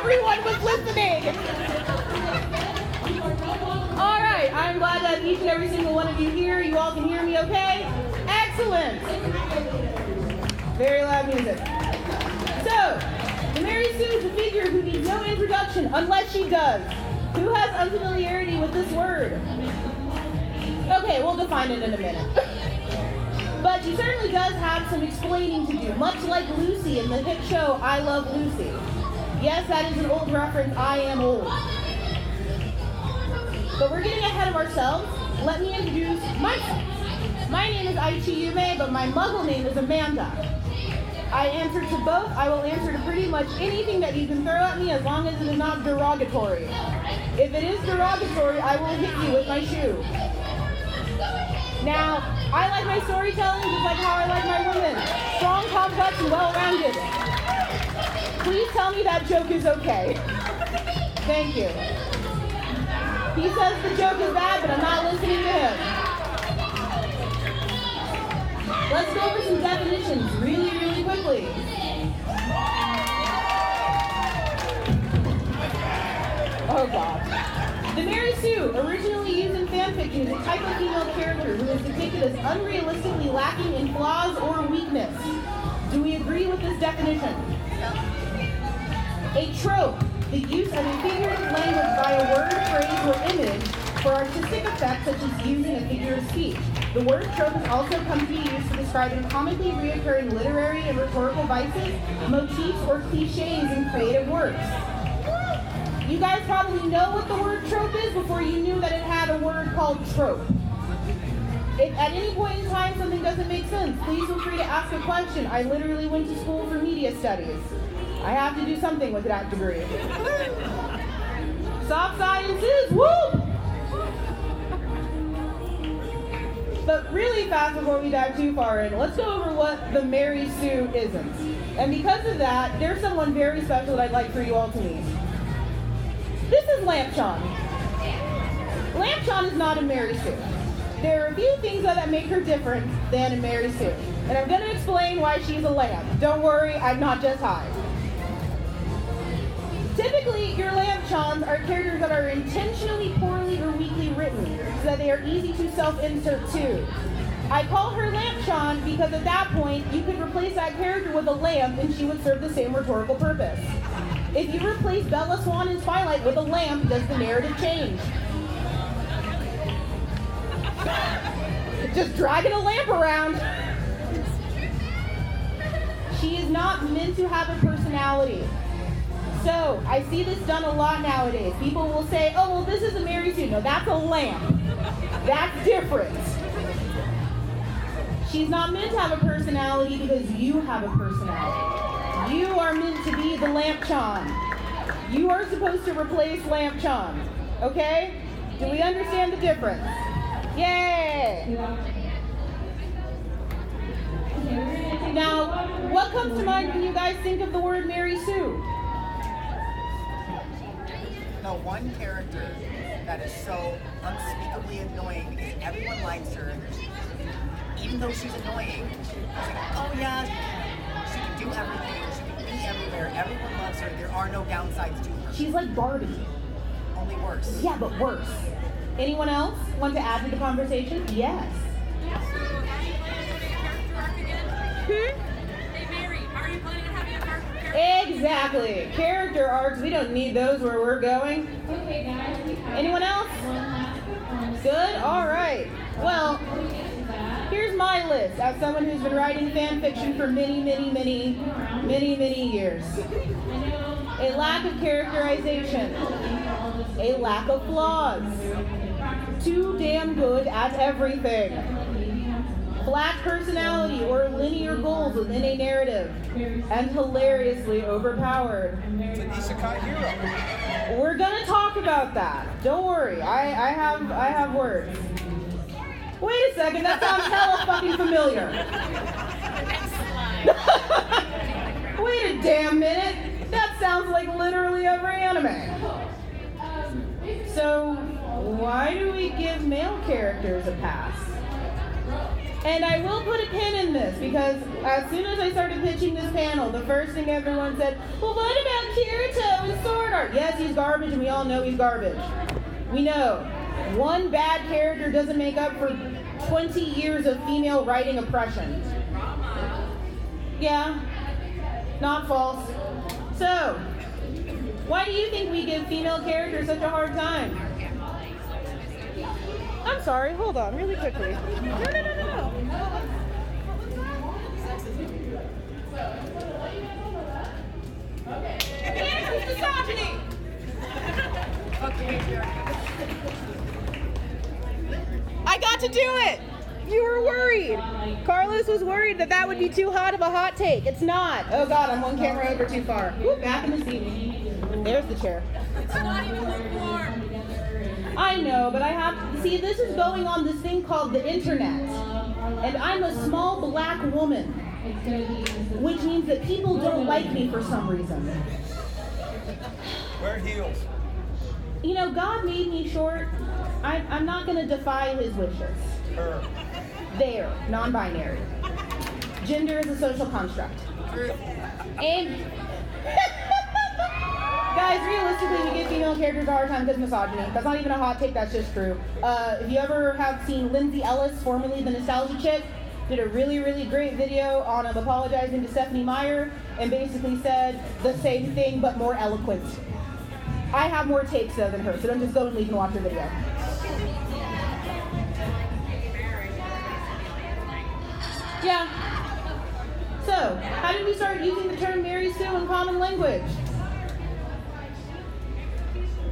everyone was listening. All right, I'm glad to have each and every single one of you here. You all can hear me okay? Excellent. Very loud music. So, the Mary Sue is a figure who needs no introduction unless she does. Who has unfamiliarity with this word? Okay, we'll define it in a minute. But she certainly does have some explaining to do, much like Lucy in the hit show I Love Lucy. Yes, that is an old reference. I am old. But we're getting ahead of ourselves. Let me introduce myself. My name is AichiYume, but my muggle name is Amanda. I answer to both. I will answer to pretty much anything that you can throw at me as long as it is not derogatory. If it is derogatory, I will hit you with my shoe. Now, I like my storytelling just like how I like my women. Strong, complex, and well-rounded. Please tell me that joke is okay. Thank you. He says the joke is bad, but I'm not listening to him. Let's go over some definitions really, really quickly. Oh, God. The Mary Sue, originally used in fanfiction, is a type of female character who is depicted as unrealistically lacking in flaws or weakness. Do we agree with this definition? A trope, the use of a figurative language by a word, phrase, or image for artistic effects such as using a figure of speech. The word trope has also come to be used for describing comically reoccurring literary and rhetorical vices, motifs, or cliches in creative works. You guys probably know what the word trope is before you knew that it had a word called trope. If at any point in time something doesn't make sense, please feel free to ask a question. I literally went to school for media studies. I have to do something with that degree. Soft sciences, woo! But really fast before we dive too far in, let's go over what the Mary Sue isn't. And because of that, there's someone very special that I'd like for you all to meet. This is Lampshon. Lampshon is not a Mary Sue. There are a few things that make her different than a Mary Sue. And I'm going to explain why she's a lamp. Don't worry, I'm not just high. Typically, your Lampshons are characters that are intentionally poorly or weakly written, so that they are easy to self-insert to. I call her Lampshon because at that point, you could replace that character with a lamp and she would serve the same rhetorical purpose. If you replace Bella Swan in Twilight with a lamp, does the narrative change? Just dragging a lamp around. She is not meant to have a personality. So, I see this done a lot nowadays. People will say, oh, well, this is a Mary Sue. No, that's a lamp. That's different. She's not meant to have a personality because you have a personality. You are meant to be the Lampshon. You are supposed to replace Lampshon. Okay? Do we understand the difference? Yay! Now, what comes to mind when you guys think of the word Mary Sue? The one character that is so unspeakably annoying is everyone likes her. Even though she's annoying, it's like, oh yeah, she can do everything, she can be everywhere, everyone loves her, there are no downsides to her. She's like Barbie. Only worse. Yeah, but worse. Anyone else want to add to the conversation? Yes. Hey Mary, are you planning on having a character? Exactly. Character arcs, we don't need those where we're going. Okay, guys. Anyone else? Good? All right. Well, here's my list as someone who's been writing fan fiction for many years. A lack of characterization. A lack of flaws. Too damn good at everything. Flat personality or linear goals within a narrative. And hilariously overpowered. It's an isekai hero. We're gonna talk about that. Don't worry. I have words. Wait a second, that sounds hella fucking familiar. Wait a damn minute. That sounds like literally every anime. So, why do we give male characters a pass? And I will put a pin in this because as soon as I started pitching this panel, the first thing everyone said, well, what about Kirito and Sword Art? Yes, he's garbage, and we all know he's garbage. We know. One bad character doesn't make up for 20 years of female writing oppression. Yeah, not false. So, why do you think we give female characters such a hard time? I'm sorry, hold on, really quickly. No. Misogyny! I got to do it! You were worried. Carlos was worried that would be too hot of a hot take. It's not. Oh God, I'm one camera over too far. Ooh, back in the seat. There's the chair. It's not even lukewarm. I know, but I have to see, this is going on this thing called the internet. And I'm a small black woman, which means that people don't like me for some reason. Wear heels. You know, God made me short. I'm not going to defy his wishes. Her. There, non-binary. Gender is a social construct. And guys, realistically, we give female characters a hard time because misogyny. That's not even a hot take, that's just true. If you ever have seen Lindsay Ellis, formerly the Nostalgia Chick, did a really, really great video on apologizing to Stephanie Meyer and basically said the same thing but more eloquent. I have more takes though than her, so don't just go and leave and watch her video. Yeah. So, how did we start using the term Mary Sue in common language?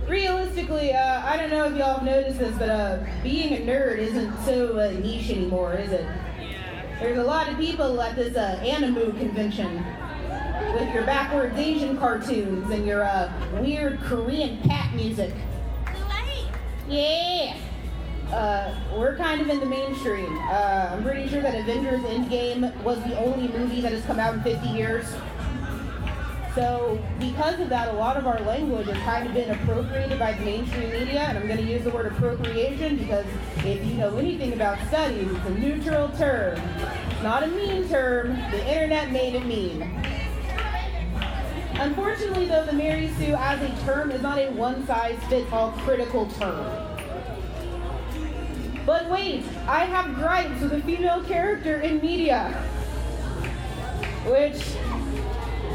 Realistically, I don't know if y'all have noticed this, but being a nerd isn't so niche anymore, is it? There's a lot of people at this anime convention with your backwards Asian cartoons and your weird Korean pop music. Yeah. We're kind of in the mainstream. I'm pretty sure that Avengers Endgame was the only movie that has come out in 50 years. So because of that, a lot of our language has kind of been appropriated by the mainstream media, and I'm going to use the word appropriation because if you know anything about studies, it's a neutral term. It's not a mean term. The internet made it mean. Unfortunately, though, the Mary Sue as a term is not a one-size-fits-all critical term. But wait, I have gripes with a female character in media, which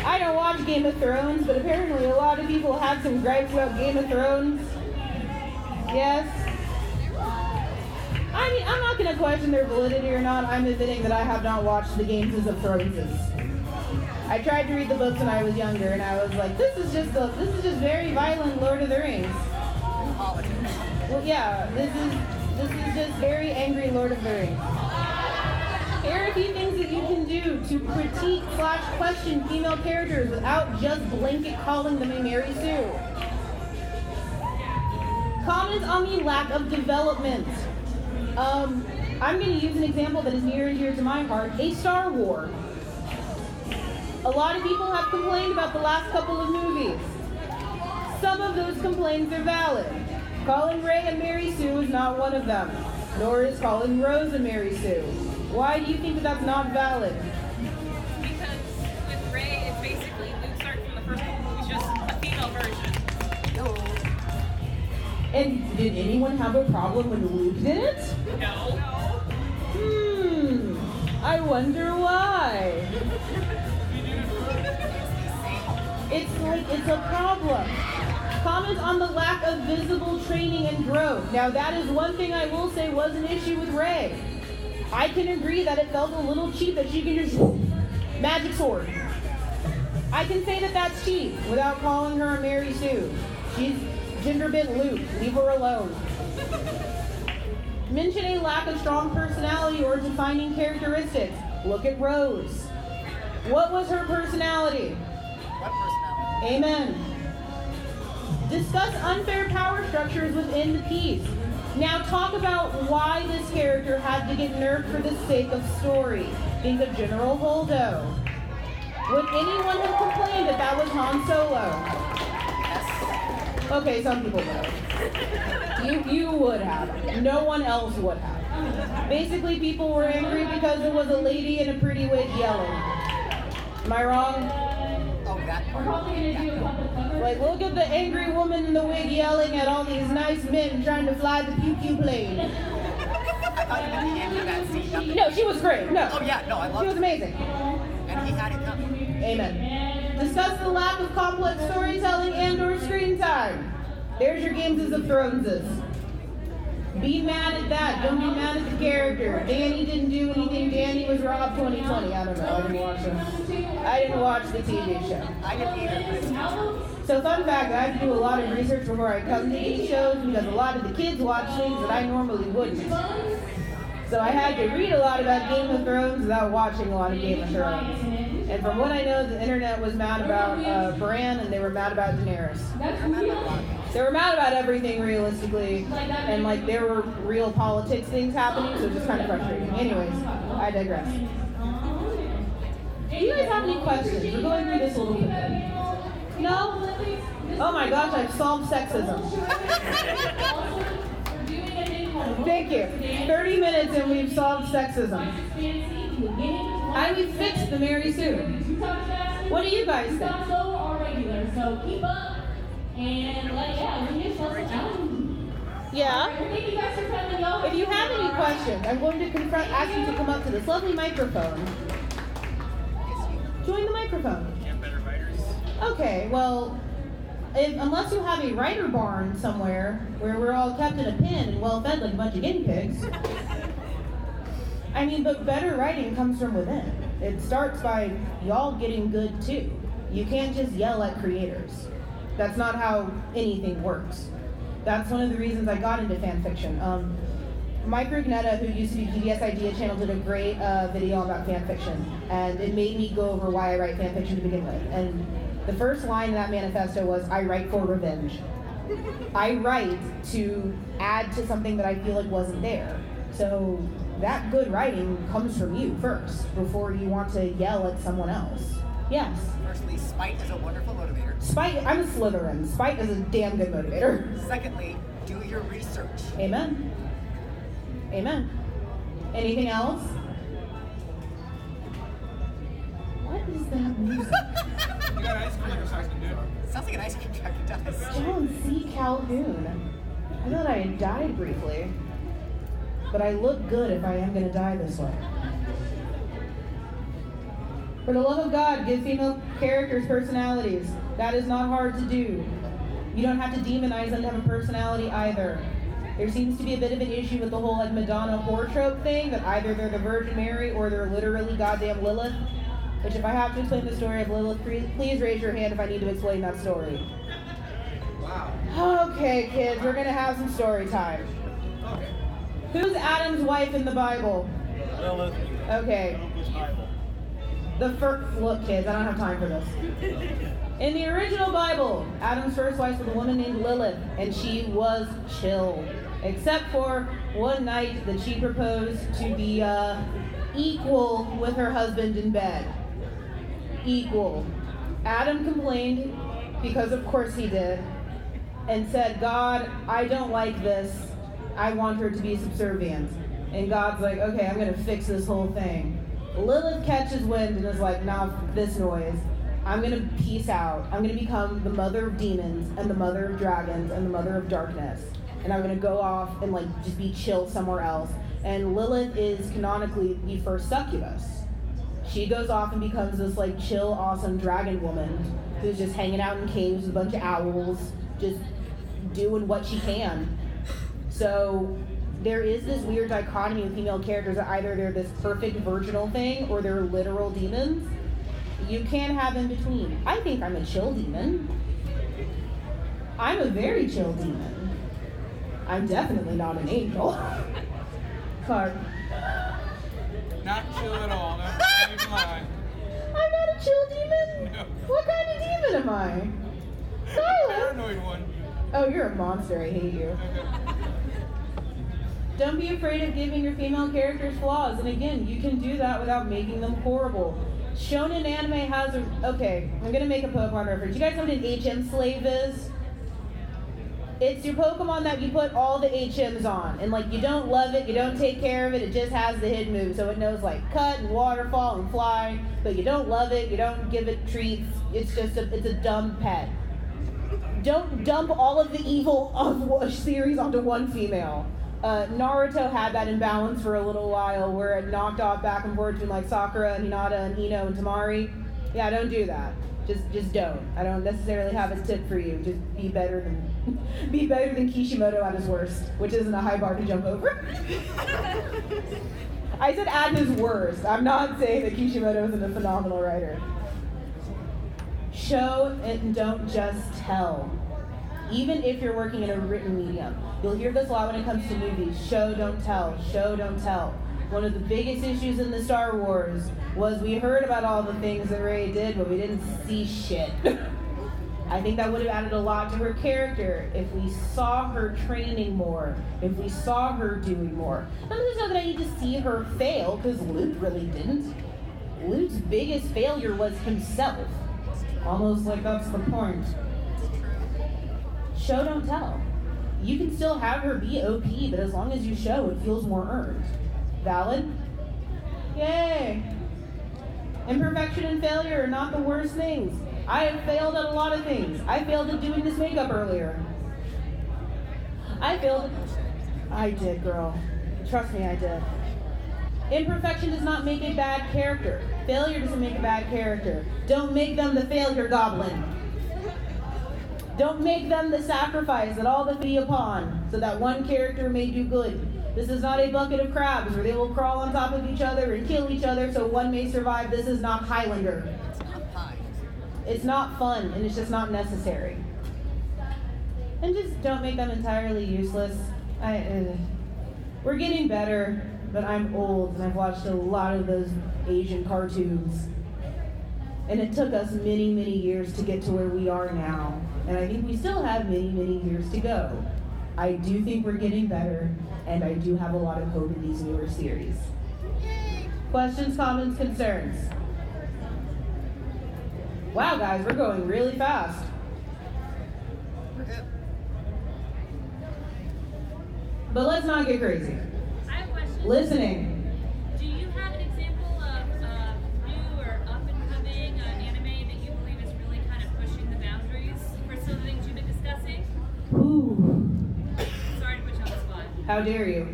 I don't watch Game of Thrones, but apparently a lot of people have some gripes about Game of Thrones. Yes. I mean, I'm not going to question their validity or not. I'm admitting that I have not watched the Games of Thrones. I tried to read the books when I was younger, and I was like, this is just very violent Lord of the Rings. Well, yeah, this is just very angry Lord of the Rings. Here are a few things that you can do to critique/question female characters without just blanket calling them a Mary Sue. Comment on the lack of development. I'm going to use an example that is near and dear to my heart, a Star War. A lot of people have complained about the last couple of movies. Some of those complaints are valid. Calling Rey a Mary Sue is not one of them, nor is calling Rose a Mary Sue. Why do you think that that's not valid? Because with Rey, it's basically Luke Stark from the first couple movies, just a female version. And did anyone have a problem when Luke did it? No. I wonder why. It's a problem. Comment on the lack of visible training and growth. Now that is one thing I will say was an issue with Rey. I can agree that it felt a little cheap that she can just magic sword. I can say that that's cheap without calling her a Mary Sue. She's gender bent Luke. Leave her alone. Mention a lack of strong personality or defining characteristics. Look at Rose. What was her personality? What personality? Amen. Discuss unfair power structures within the piece. Now talk about why this character had to get nerfed for the sake of story. Think of General Holdo. Would anyone have complained that that was Han Solo? Okay, some people would. You would have. No one else would have. Basically, people were angry because it was a lady in a pretty wig yelling. Am I wrong? Oh, that part. Like, look at the angry woman in the wig yelling at all these nice men trying to fly the pew-pew plane. I thought you meant the end of that scene. Not the No, she was great. No. Oh, yeah, no, I loved She was amazing. And he had it coming. Amen. Discuss the lack of complex storytelling and/or screen time. There's your Games of Throneses. Be mad at that. Don't be mad at the character. Danny didn't do anything. Danny was Rob 2020. I don't know. I didn't watch the TV show. I didn't either, but it's So fun fact, I have to do a lot of research before I come to these shows because a lot of the kids watch things that I normally wouldn't. So I had to read a lot about Game of Thrones without watching a lot of Game of Thrones. And from what I know, the internet was mad about Bran and they were mad about Daenerys. They were mad about everything realistically, and like there were real politics things happening, so it was just kind of frustrating. Anyways, I digress. Do you guys have any questions? We're going through this a little bit. No? Oh my gosh, I've solved sexism. Thank you. 30 minutes and we've solved sexism. How do we fix the Mary Sue? What do you guys think? Yeah. If you have any questions, I'm going to ask you to come up to this lovely microphone. Join the microphone. Okay, well, unless you have a writer barn somewhere where we're all kept in a pen and well fed like a bunch of guinea pigs. I mean, but better writing comes from within. It starts by y'all getting good too. You can't just yell at creators. That's not how anything works. That's one of the reasons I got into fan fiction. Mike Rugnetta, who used to be PBS Idea Channel, did a great video about fan fiction, and it made me go over why I write fan fiction to begin with. And the first line in that manifesto was, I write for revenge. I write to add to something that I feel like wasn't there. So that good writing comes from you first, before you want to yell at someone else. Yes? Firstly, spite is a wonderful motivator. Spite, I'm a Slytherin. Spite is a damn good motivator. Secondly, do your research. Amen. Amen. Anything else? What is that music? You got ice cream or something, dude? Sounds like an ice cream truck. It does. John C. Calhoun. I thought I had died briefly. But I look good if I am going to die this way. For the love of God, give female characters personalities. That is not hard to do. You don't have to demonize them to have a personality either. There seems to be a bit of an issue with the whole like Madonna whore trope thing, that either they're the Virgin Mary or they're literally goddamn Lilith. Which if I have to explain the story of Lilith, please raise your hand if I need to explain that story. Wow. Okay, kids, we're gonna have some story time. Okay. Who's Adam's wife in the Bible? Lilith. Okay. Look, kids, I don't have time for this. In the original Bible, Adam's first wife was a woman named Lilith, and she was chill. Except for one night that she proposed to be equal with her husband in bed. Equal. Adam complained, because of course he did, and said, God, I don't like this. I want her to be subservient. And God's like, okay, I'm going to fix this whole thing. Lilith catches wind and is like, nah, this noise. I'm going to peace out. I'm going to become the mother of demons and the mother of dragons and the mother of darkness. And I'm going to go off and like just be chill somewhere else. And Lilith is canonically the first succubus. She goes off and becomes this like chill, awesome dragon woman who's just hanging out in caves with a bunch of owls, just doing what she can. So there is this weird dichotomy with female characters that either they're this perfect virginal thing or they're literal demons. You can't have in between. I think I'm a chill demon. I'm a very chill demon. I'm definitely not an angel. Clark. Not chill at all. No, not even lie. I'm not a chill demon? No. What kind of demon am I? Skylar. Paranoid one. Oh, you're a monster. I hate you. Don't be afraid of giving your female characters flaws. And again, you can do that without making them horrible. Shonen anime has a... Okay, I'm going to make a Pokemon reference. You guys know what an HM slave is? It's your Pokemon that you put all the AichiYumes on, and like you don't love it, you don't take care of it, it just has the hidden move, so it knows like cut and waterfall and fly, but you don't love it, you don't give it treats, it's a dumb pet. Don't dump all of the evil of a series onto one female. Naruto had that imbalance for a little while where it knocked off back and forth between like Sakura and Hinata and Ino and Tamari. Yeah, don't do that. Just don't. I don't necessarily have a tip for you. Just be better than Kishimoto at his worst, which isn't a high bar to jump over. I said at his worst. I'm not saying that Kishimoto isn't a phenomenal writer. Show and don't just tell. Even if you're working in a written medium, you'll hear this a lot when it comes to movies. Show, don't tell. Show, don't tell. One of the biggest issues in the Star Wars was we heard about all the things that Rey did, but we didn't see shit. I think that would have added a lot to her character if we saw her training more, if we saw her doing more. Not that I need to see her fail, because Luke really didn't. Luke's biggest failure was himself. Almost like that's the point. Show, don't tell. You can still have her be OP, but as long as you show, it feels more earned. Valid? Yay! Imperfection and failure are not the worst things. I have failed at a lot of things. I failed at doing this makeup earlier. I did, girl. Trust me, I did. Imperfection does not make a bad character. Failure doesn't make a bad character. Don't make them the failure goblin. Don't make them the sacrifice that all be upon, so that one character may do good. This is not a bucket of crabs where they will crawl on top of each other and kill each other so one may survive. This is not Highlander. It's not fun, and it's just not necessary. And just don't make them entirely useless. We're getting better, but I'm old, and I've watched a lot of those Asian cartoons. And it took us many, many years to get to where we are now. And I think we still have many, many years to go. I do think we're getting better, and I do have a lot of hope in these newer series. Questions, comments, concerns? Wow, guys, we're going really fast. But let's not get crazy. I have a question. Listening. Do you have an example of new or up-and-coming anime that you believe is really kind of pushing the boundaries for some of the things you've been discussing? Ooh. Sorry to put you on the spot. How dare you?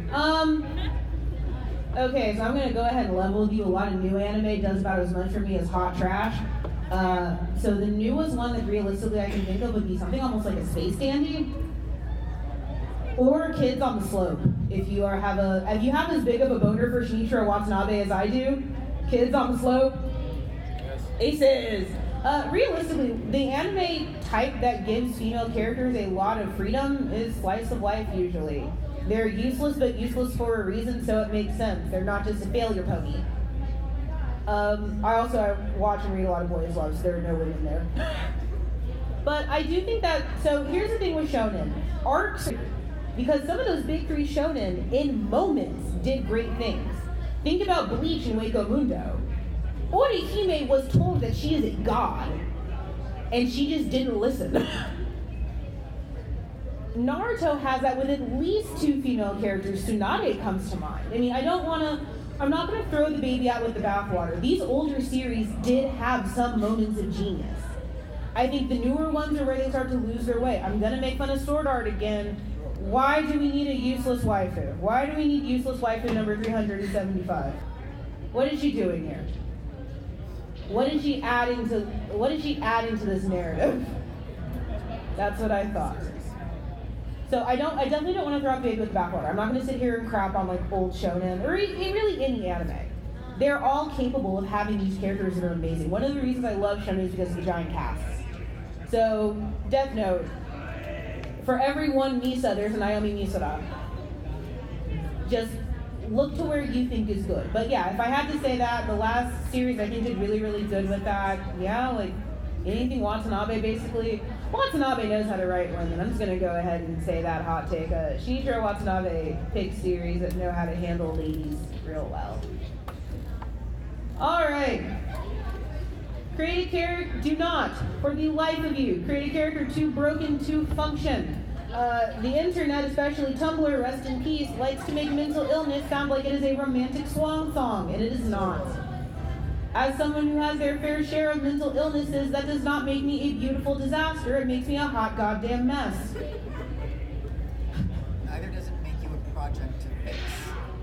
Okay, so I'm gonna go ahead and level with you. A lot of new anime does about as much for me as hot trash. So the newest one that realistically I can think of would be something almost like a Space Dandy. Or Kids on the Slope. If you have as big of a boner for Shinichiro Watanabe as I do, Kids on the Slope. Aces! Realistically, the anime type that gives female characters a lot of freedom is slice of life usually. They're useless, but useless for a reason, so it makes sense. They're not just a failure pony. I watch and read a lot of boys' love, so there are no women there. But I do think that, so here's the thing with shonen. Arcs, because some of those big three shonen, in moments, did great things. Think about Bleach and Waco Mundo. Orihime was told that she is a god, and she just didn't listen. Naruto has that with at least two female characters. Tsunade comes to mind. I mean, I'm not gonna throw the baby out with the bathwater. These older series did have some moments of genius. I think the newer ones are where they start to lose their way. I'm gonna make fun of Sword Art again. Why do we need a useless waifu? Why do we need useless waifu number 375? What is she doing here? What is she adding to this narrative? That's what I thought. So I definitely don't want to throw out the baby with the bathwater. I'm not going to sit here and crap on like old shonen or really any anime. They're all capable of having these characters that are amazing. One of the reasons I love shonen is because of the giant casts. So Death Note. For every one Misa, there's an Naomi Misora. Just look to where you think is good. But yeah, if I had to say that, the last series I think did really, really good with that. Yeah, like anything Watanabe basically. Watanabe knows how to write women. I'm just going to go ahead and say that hot take. Shinichiro Watanabe picks series that know how to handle ladies real well. Alright. Create a character, do not, for the life of you, create a character too broken to function. The internet, especially Tumblr, rest in peace, likes to make mental illness sound like it is a romantic swan song, and it is not. As someone who has their fair share of mental illnesses, that does not make me a beautiful disaster. It makes me a hot goddamn mess. Neither does it make you a project to fix.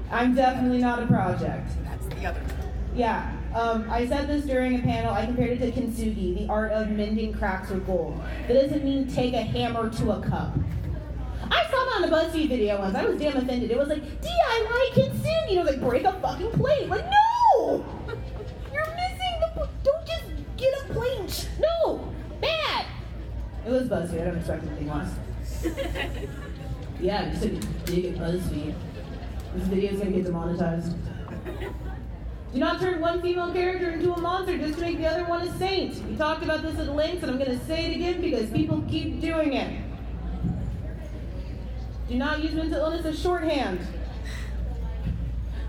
I'm definitely not a project. That's the other term. Yeah. I said this during a panel. I compared it to kintsugi, the art of mending cracks with gold. That doesn't mean take a hammer to a cup. I saw that on a BuzzFeed video once. I was damn offended. It was like, DIY kintsugi. It was like, break a fucking plate. Like, no! You're missing the... Don't just get a plate. No! Bad! It was BuzzFeed. I don't expect anything less. Yeah, you said you dig at BuzzFeed. This video's gonna get demonetized. Do not turn one female character into a monster just to make the other one a saint. We talked about this at length, and I'm going to say it again because people keep doing it. Do not use mental illness as shorthand.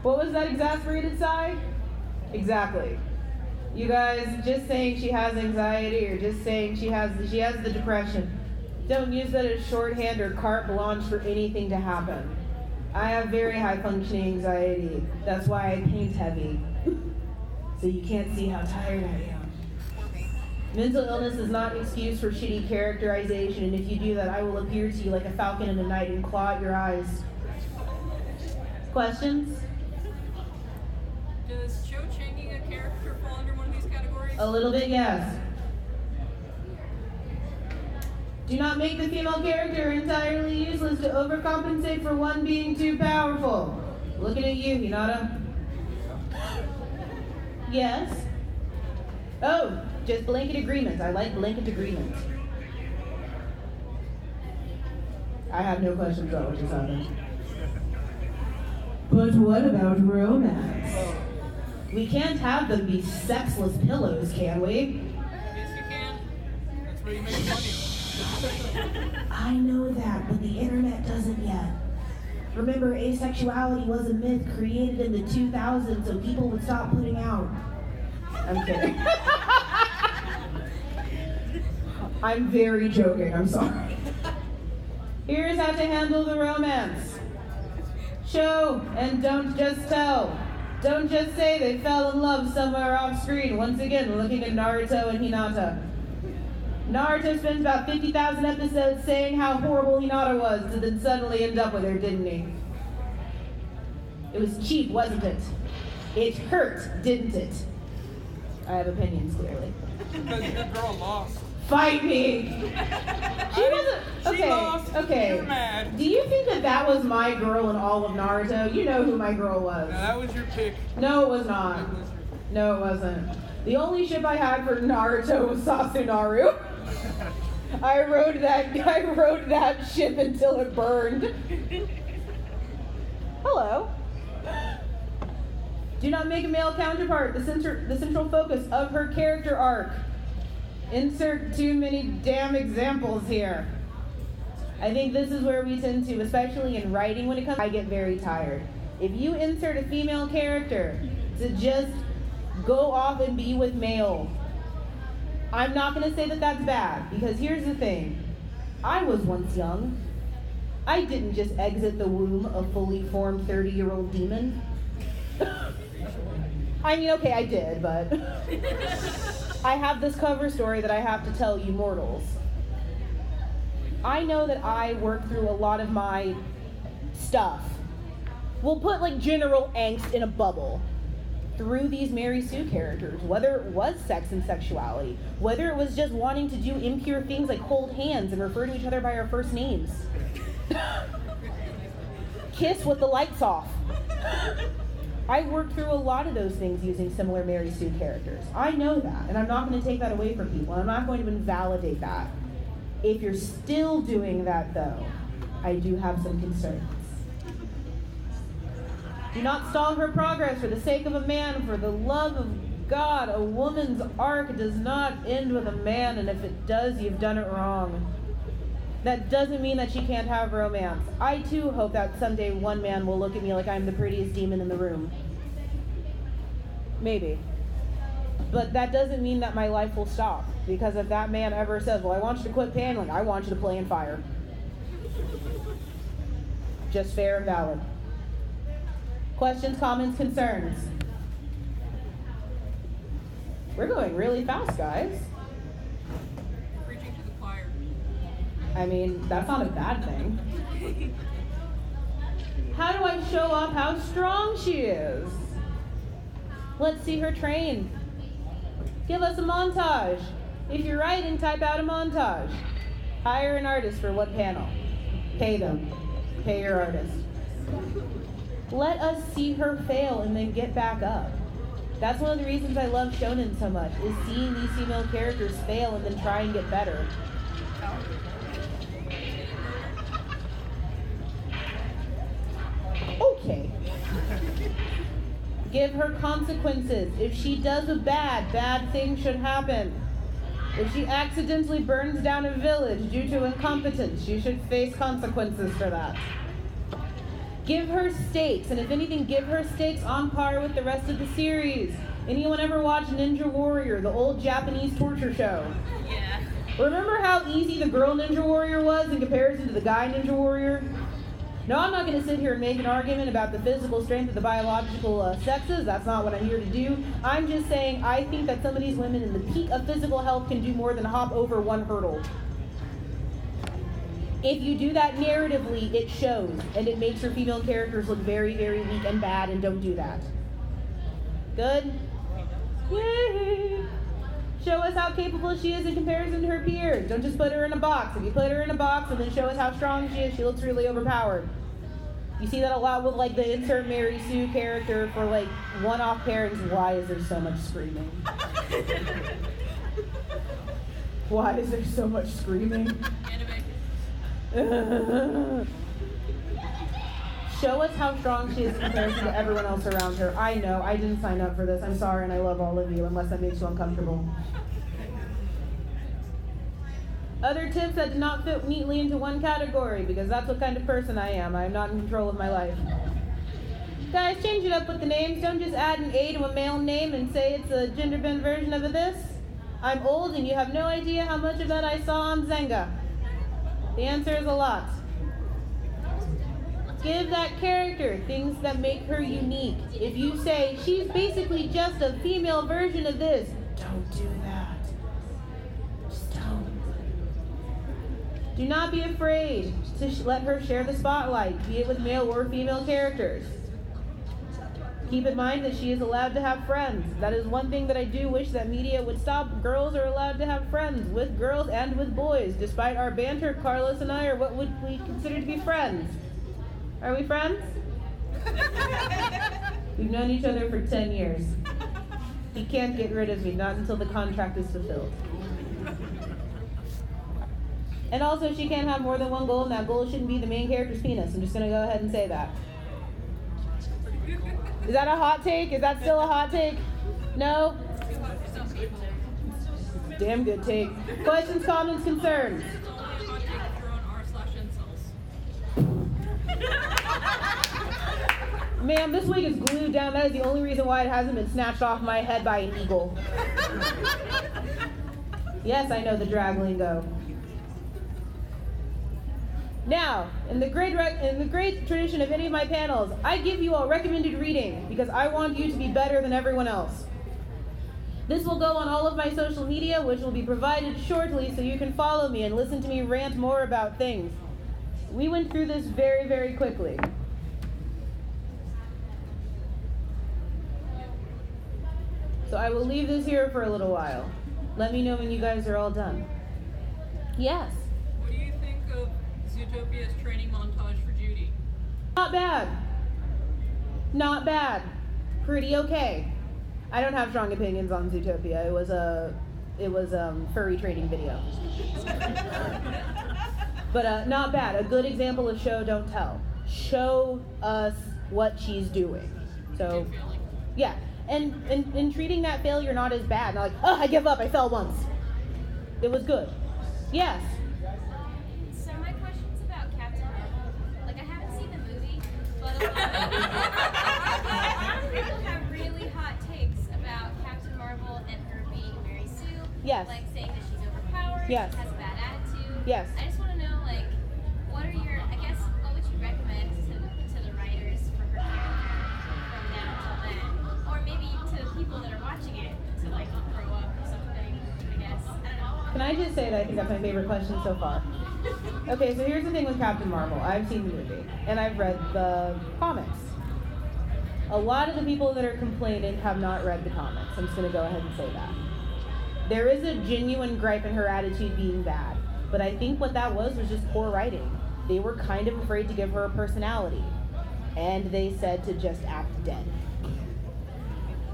What was that exasperated sigh? Exactly. You guys, just saying she has anxiety or just saying she has the depression. Don't use that as shorthand or carte blanche for anything to happen. I have very high functioning anxiety. That's why I paint heavy. So you can't see how tired I am. Mental illness is not an excuse for shitty characterization, and if you do that, I will appear to you like a falcon in the night and claw at your eyes. Questions? Does Cho changing a character fall under one of these categories? A little bit, yes. Do not make the female character entirely useless to overcompensate for one being too powerful. Looking at you, Hinata. Yes. Oh, just blanket agreements. I like blanket agreements. I have no questions about what just happened. But what about romance? We can't have them be sexless pillows, can we? Yes, you can. That's where you make money. I know that, but the internet doesn't yet. Remember, asexuality was a myth created in the 2000s so people would stop putting out. I'm kidding. I'm very joking, I'm sorry. Here's how to handle the romance. Show and don't just tell. Don't just say they fell in love somewhere off screen. Once again, looking at Naruto and Hinata. Naruto spends about 50,000 episodes saying how horrible Hinata was, to then suddenly end up with her, didn't he? It was cheap, wasn't it? It hurt, didn't it? I have opinions, clearly. Because your girl lost. Fight me! She wasn't... Okay, She lost. okay. You're mad. Do you think that that was my girl in all of Naruto? You know who my girl was. Now, that was your pick. No, it was not. It was your No, it wasn't. The only ship I had for Naruto was Sasunaru. I rode that ship until it burned. Hello. Do not make a male counterpart the central focus of her character arc. Insert too many damn examples here. I think this is where we tend to, especially in writing when it comes, I get very tired. If you insert a female character to just go off and be with male, I'm not going to say that that's bad, because here's the thing. I was once young. I didn't just exit the womb a fully formed 30-year-old demon. I mean, okay, I did, but I have this cover story that I have to tell you mortals. I know that I worked through a lot of my stuff. We'll put like general angst in a bubble through these Mary Sue characters, whether it was sex and sexuality, whether it was just wanting to do impure things like hold hands and refer to each other by our first names. Kiss with the lights off. I worked through a lot of those things using similar Mary Sue characters. I know that, and I'm not going to take that away from people. I'm not going to invalidate that. If you're still doing that, though, I do have some concerns. Do not stall her progress for the sake of a man. For the love of God, a woman's arc does not end with a man, and if it does, you've done it wrong. That doesn't mean that she can't have romance. I too hope that someday one man will look at me like I'm the prettiest demon in the room. Maybe. But that doesn't mean that my life will stop. Because if that man ever says, well, I want you to quit paneling, I want you to play in fire. Just fair and valid. Questions, comments, concerns? We're going really fast, guys. Preaching to the choir. I mean, that's not a bad thing. How do I show off how strong she is? Let's see her train. Give us a montage. If you're writing, type out a montage. Hire an artist for what panel? Pay them. Pay your artist. Let us see her fail and then get back up. That's one of the reasons I love shonen so much, is seeing these female characters fail and then try and get better. Okay. Give her consequences. If she does a bad thing should happen. If she accidentally burns down a village due to incompetence, she should face consequences for that. Give her stakes, and if anything, give her stakes on par with the rest of the series. Anyone ever watch Ninja Warrior, the old Japanese torture show? Yeah. Remember how easy the girl Ninja Warrior was in comparison to the guy Ninja Warrior? No, I'm not going to sit here and make an argument about the physical strength of the biological sexes. That's not what I'm here to do. I'm just saying I think that some of these women in the peak of physical health can do more than hop over one hurdle. If you do that narratively, it shows, and it makes your female characters look very, very weak and bad, and don't do that. Good? Yay! Show us how capable she is in comparison to her peers. Don't just put her in a box. If you put her in a box and then show us how strong she is, she looks really overpowered. You see that a lot with like the insert Mary Sue character for like one-off pairings. Why is there so much screaming? Why is there so much screaming? Show us how strong she is in comparison to everyone else around her. I know, I didn't sign up for this. I'm sorry, and I love all of you, unless that makes you uncomfortable. Other tips that do not fit neatly into one category, because that's what kind of person I am. I am not in control of my life. Guys, change it up with the names. Don't just add an A to a male name and say it's a gender-bent version of a this. I'm old, and you have no idea how much of that I saw on Zenga. The answer is a lot. Give that character things that make her unique. If you say, she's basically just a female version of this, don't do that. Just don't. Do not be afraid to let her share the spotlight, be it with male or female characters. Keep in mind that she is allowed to have friends. That is one thing that I do wish that media would stop. Girls are allowed to have friends with girls and with boys. Despite our banter, Carlos and I are what would we consider to be friends. Are we friends? We've known each other for 10 years. He can't get rid of me, not until the contract is fulfilled. And also, she can't have more than one goal, and that goal shouldn't be the main character's penis. I'm just going to go ahead and say that. Is that a hot take? Is that still a hot take? No? Damn good take. Questions, comments, concerns? It's only a hot take if you're on r/incels. Ma'am, this wig is glued down. That is the only reason why it hasn't been snatched off my head by an eagle. Yes, I know the drag lingo. Now, in the great tradition of any of my panels, I give you all recommended reading because I want you to be better than everyone else. This will go on all of my social media, which will be provided shortly so you can follow me and listen to me rant more about things. We went through this very, very quickly. So I will leave this here for a little while. Let me know when you guys are all done. Yes? What do you think of Zootopia's training montage for Judy? Not bad. Not bad. Pretty okay. I don't have strong opinions on Zootopia. It was furry training video. But not bad. A good example of show, don't tell. Show us what she's doing. So, yeah. And treating that failure not as bad. Not like, oh, I give up, I fell once. It was good. Yes. So my question's about Captain Marvel. Like, I haven't seen the movie, but a lot of people have really hot takes about Captain Marvel and her being Mary Sue. Yes. Like, saying that she's overpowered, Yes. she has a bad attitude. Yes. I just want to know, like, what would you recommend to like grow up or something, I guess. I don't know. Can I just say that I think that's my favorite question so far? Okay, so here's the thing with Captain Marvel. I've seen the movie, and I've read the comics. A lot of the people that are complaining have not read the comics. I'm just going to go ahead and say that. There is a genuine gripe in her attitude being bad, but I think what that was just poor writing. They were kind of afraid to give her a personality, and they said to just act dead.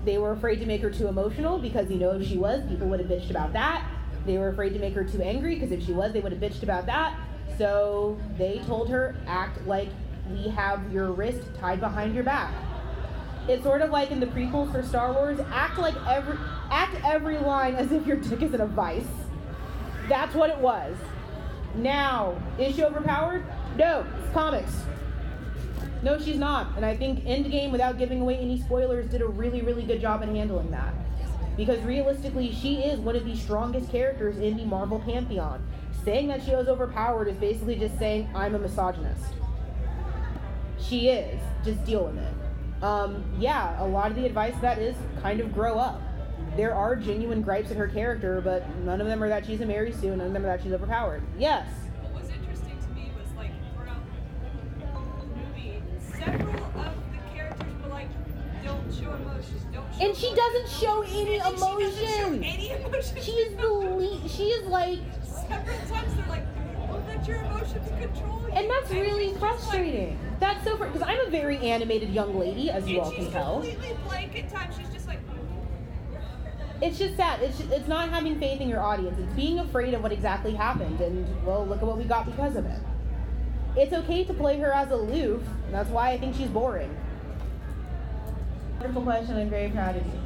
They were afraid to make her too emotional because, you know, if she was, people would have bitched about that. They were afraid to make her too angry because if she was, they would have bitched about that. So they told her, act like we have your wrist tied behind your back. It's sort of like in the prequels for Star Wars, act every line as if your dick is in a vice. That's what it was. Now, is she overpowered? No, it's comics. No, she's not. And I think Endgame, without giving away any spoilers, did a really, really good job in handling that. Because realistically, she is one of the strongest characters in the Marvel pantheon. Saying that she was overpowered is basically just saying, I'm a misogynist. She is. Just deal with it. Yeah, a lot of the advice that is kind of grow up. There are genuine gripes in her character, but none of them are that she's a Mary Sue, none of them are that she's overpowered. Yes? What was interesting to me was, like, throughout the movie, several of the characters were like, don't show emotions, don't show And she doesn't show any And she doesn't show emotion. any emotion. She is like, Several times they're like, don't let your emotions control you. and that's really she's just frustrating. That's so because I'm a very animated young lady, as you all and can she's tell. completely blank at times. She's just like, It's just sad. It's not having faith in your audience. It's being afraid of what exactly happened. And, well, look at what we got because of it. It's okay to play her as aloof. And that's why I think she's boring. Wonderful question. I'm very proud of you.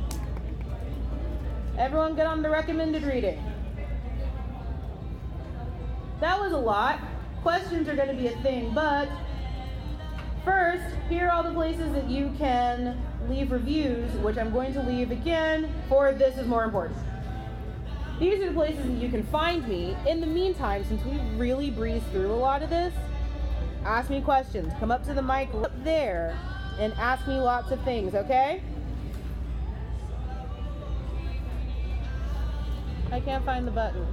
Everyone get on the recommended reading. That was a lot. Questions are going to be a thing, but first, here are all the places that you can leave reviews, which I'm going to leave again for This Is More Important. These are the places that you can find me. In the meantime, since we really breezed through a lot of this, ask me questions. Come up to the mic up there and ask me lots of things, okay? I can't find the button.